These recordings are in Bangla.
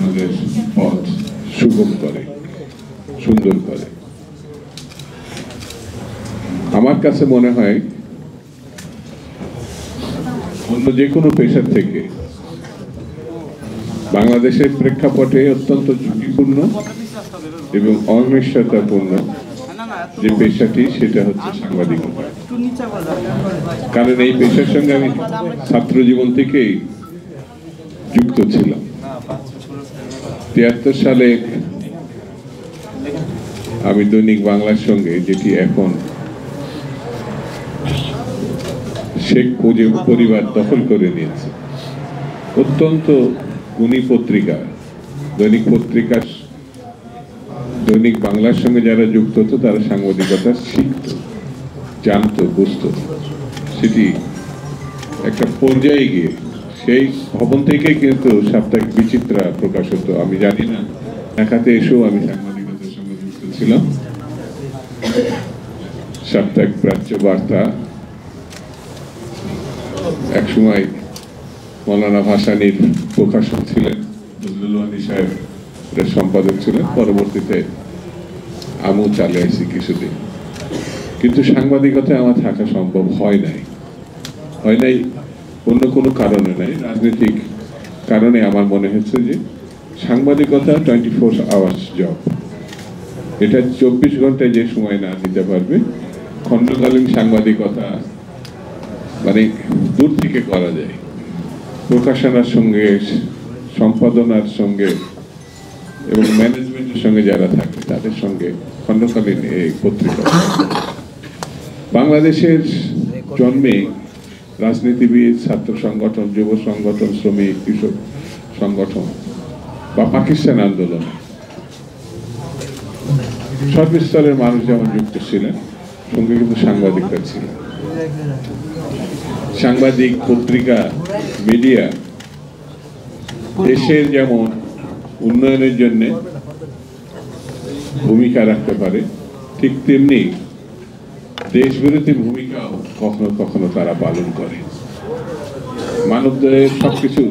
আমাদের পথ সুগম করে, সুন্দর করে। আমার কাছে মনে হয় অন্য যে কোনো পেশার থেকে বাংলাদেশের প্রেক্ষাপটে অত্যন্ত ঝুঁকিপূর্ণ এবং অনিশ্চয়তাপূর্ণ যে পেশাটি, সেটা হচ্ছে সাংবাদিকতা। কারণ এই পেশার সঙ্গে আমি ছাত্র জীবন থেকেই যুক্ত ছিলাম। ৭৩ সালে আমি দৈনিক বাংলার সঙ্গে, যেটি এখন শেখ মুজিব পরিবার দখল করে নিয়েছে, অত্যন্ত গুণী পত্রিকা, দৈনিক বাংলার সঙ্গে যারা যুক্ত হতো তারা সাংবাদিকতা শিখত, জানতো, বুঝত। সেটি একটা পর্যায়ে গিয়ে সেই ভবন থেকে কিন্তু সাপ্তাহিক বিচিত্রা প্রকাশ হতো। আমি জানি না, ঢাকাতে এসেও আমি সাংবাদিকতার সঙ্গে যুক্ত ছিলাম। সাপ্তাহিক প্রাচ্য বার্তা একসময় মৌলানা ভাসানীর প্রকাশক ছিলেন, ফজলুল ওয়ালি সাহেব সম্পাদক ছিলেন। পরবর্তীতে আমিও চালিয়ে আসছি কিছুদিন, কিন্তু সাংবাদিকতায় আমার থাকা সম্ভব হয় নাই। অন্য কোনো কারণে নাই, রাজনৈতিক কারণে আমার মনে হচ্ছে যে সাংবাদিকতা 24 আওয়ার্স জব। এটা 24 ঘন্টায় যে সময় না দিতে পারবে, খণ্ডকালীন সাংবাদিকতা মানে দূর থেকে করা যায়। প্রকাশনার সঙ্গে, সম্পাদনার সঙ্গে এবং ম্যানেজমেন্টের সঙ্গে যারা থাকে তাদের সঙ্গে খণ্ডকালীন এই পত্রিকা। বাংলাদেশের জন্মে রাজনীতিবিদ, ছাত্র সংগঠন, যুব সংগঠন, শ্রমিক, কৃষক সংগঠন বা পাকিস্তান আন্দোলনে সর্বস্তরের মানুষ যেমন যুক্ত ছিলেন, সঙ্গে কিন্তু সাংবাদিকরা ছিলেন। সাংবাদিক, পত্রিকা, মিডিয়া দেশের যেমন উন্নয়নের জন্য ভূমিকা রাখতে পারে, ঠিক তেমনি দেশ বিরোধী ভূমিকাও কখনো কখনো তারা পালন করে। মানবদের সবকিছু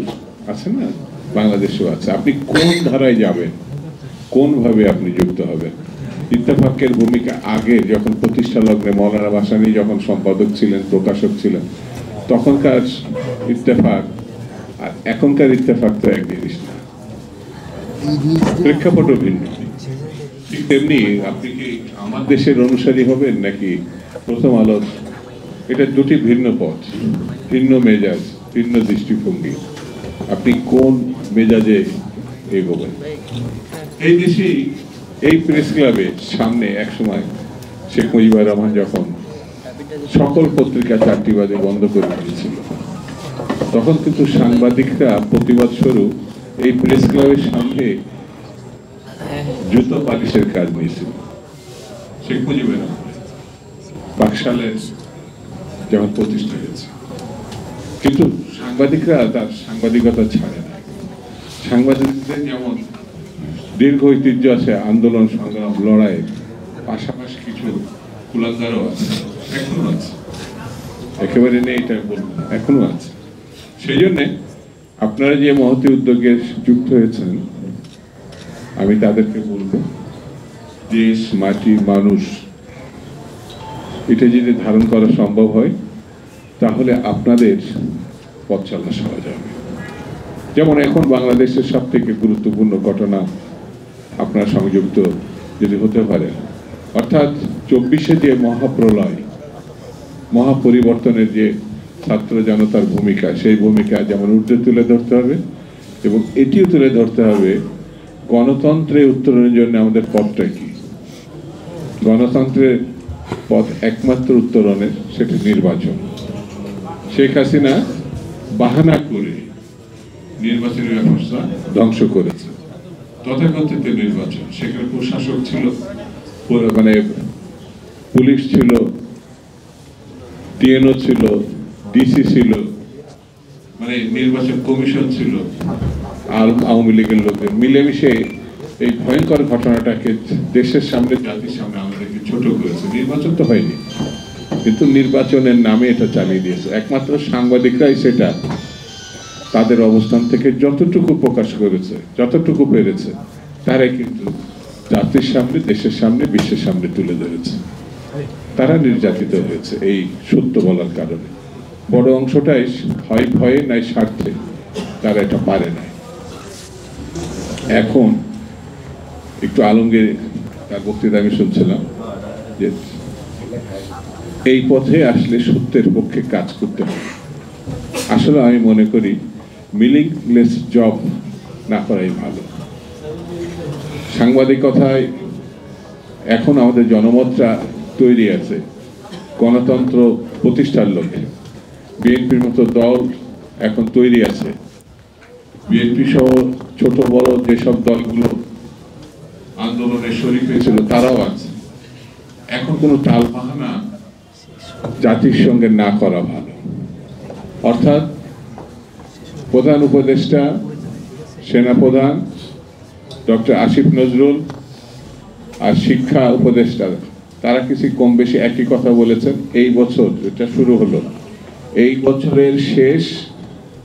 আছে না, বাংলাদেশেও আছে। আপনি কোন ধারায় যাবেন, কোন ভাবে আপনি যুক্ত হবেন। ইত্তেফাকের ভূমিকা আগে যখন প্রতিষ্ঠা লগ্নে মৌলানা ভাসানী যখন সম্পাদক ছিলেন, প্রকাশক ছিলেন, তখনকার ইত্তেফাক আর এখনকার ইত্তেফাক তো এক জিনিস না, প্রেক্ষাপটও ভিন্ন। ঠিক তেমনি আপনি কি আমার দেশের অনুসারী হবেন নাকি প্রথম আলোর? এটা দুটি ভিন্ন পথ, ভিন্ন মেজাজ, ভিন্ন দৃষ্টিভঙ্গি। আপনি কোন মেজাজে এগোবেন? এই দেশেই এই প্রেস ক্লাবের সামনে একসময় শেখ মুজিবুর রহমান যখন সকল পত্রিকা 4টি বাজে বন্ধ করে দিয়েছিল, তখন কিন্তু সাংবাদিকরা প্রতিবাদ স্বরূপ এই প্রেস ক্লাবের সামনে জুতো পালিশের কাজ নিয়েছিল। শেখ মুজিবুর রহমান বাকশালের যখন প্রতিষ্ঠা হয়েছে, কিন্তু সাংবাদিকরা তার সাংবাদিকতা ছাড়ে না। সাংবাদিকদের যেমন দীর্ঘ ঐতিহ্য আছে, আন্দোলন, সংগ্রাম, লড়াইয়ের পাশাপাশি কিছু কুলাঙ্গারও আছে, এখনো আছে, একেবারে নেই এটা বলবো, এখনো আছে। সেই জন্যে আপনারা যে মহতী উদ্যোগে যুক্ত হয়েছেন, আমি তাদেরকে বলবো, দেশ, মাটি, মানুষ, এটা যদি ধারণ করা সম্ভব হয় তাহলে আপনাদের পথ চলা সহজ হবে। যেমন এখন বাংলাদেশের সব থেকে গুরুত্বপূর্ণ ঘটনা আপনারা সংযুক্ত যদি হতে পারে, অর্থাৎ 24-এ যে মহাপ্রলয়, মহাপরিবর্তনের যে ছাত্র জনতার ভূমিকা, সেই ভূমিকা যেমন ঊর্ধ্বে তুলে ধরতে হবে এবং এটিও তুলে ধরতে হবে গণতন্ত্রে উত্তরণের জন্য আমাদের পথটা কি। গণতন্ত্রের পথ একমাত্র উত্তরণের, সেটি নির্বাচন। শেখ হাসিনা বাহানা করে নির্বাচনী ব্যবস্থা ধ্বংস করেছে, তথাকথিত নির্বাচন। সেখানে প্রশাসক ছিল, মানে পুলিশ ছিল, টিএনও ছিল, ডিসি ছিল, মানে নির্বাচন কমিশন ছিল, আর আওয়ামী লীগের লোকদের মিলেমিশে এই ভয়ঙ্কর ঘটনাটাকে দেশের সামনে, জাতির সামনে আমাদেরকে ছোট করেছে। নির্বাচন তো হয়নি, কিন্তু নির্বাচনের নামে এটা চালিয়ে দিয়েছে। একমাত্র সাংবাদিকরাই সেটা তাদের অবস্থান থেকে যতটুকু প্রকাশ করেছে, যতটুকু পেরেছে, তারাই কিন্তু জাতির সামনে, দেশের সামনে, বিশ্বের সামনে তুলে ধরেছে। তারা নির্যাতিত হয়েছে এই সত্য বলার কারণে। বড় অংশটাই হয় ভয়ে নাই স্বার্থে তারা এটা পারে না। এখন একটু আলমগীর তার বক্তৃতা আমি শুনছিলাম যে এই পথে আসলে সত্যের পক্ষে কাজ করতে হবে। আসলে আমি মনে করি মিনিংলেস জব না করাই ভালো। সাংবাদিকতায় এখন আমাদের জনমতটা তৈরি আছে গণতন্ত্র প্রতিষ্ঠার লক্ষ্যে। বিএনপির মতো দল এখন তৈরি আছে, বিএনপি সহ ছোট বড় যেসব দলগুলো আন্দোলনে শরীক হয়েছিল তারাও আছে। এখন কোনো টালবাহানা জাতির সঙ্গে না করা ভালো। অর্থাৎ প্রধান উপদেষ্টা, সেনাপ্রধান ডক্টর আসিফ নজরুল আর শিক্ষা উপদেষ্টা তারা কিছু কম বেশি একই কথা বলেছেন। এই বছর এটা শুরু হলো, এই বছরের শেষ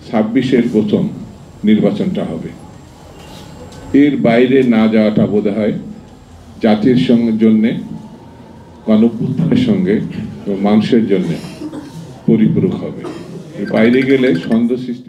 26-এর প্রথম নির্বাচনটা হবে। এর বাইরে না যাওয়াটা বোধহয় জাতির সঙ্গে জন্যে, গণঅভ্যুত্থানের সঙ্গে মানুষের জন্য পরিপূরক হবে। বাইরে গেলে সন্দেহ সৃষ্টি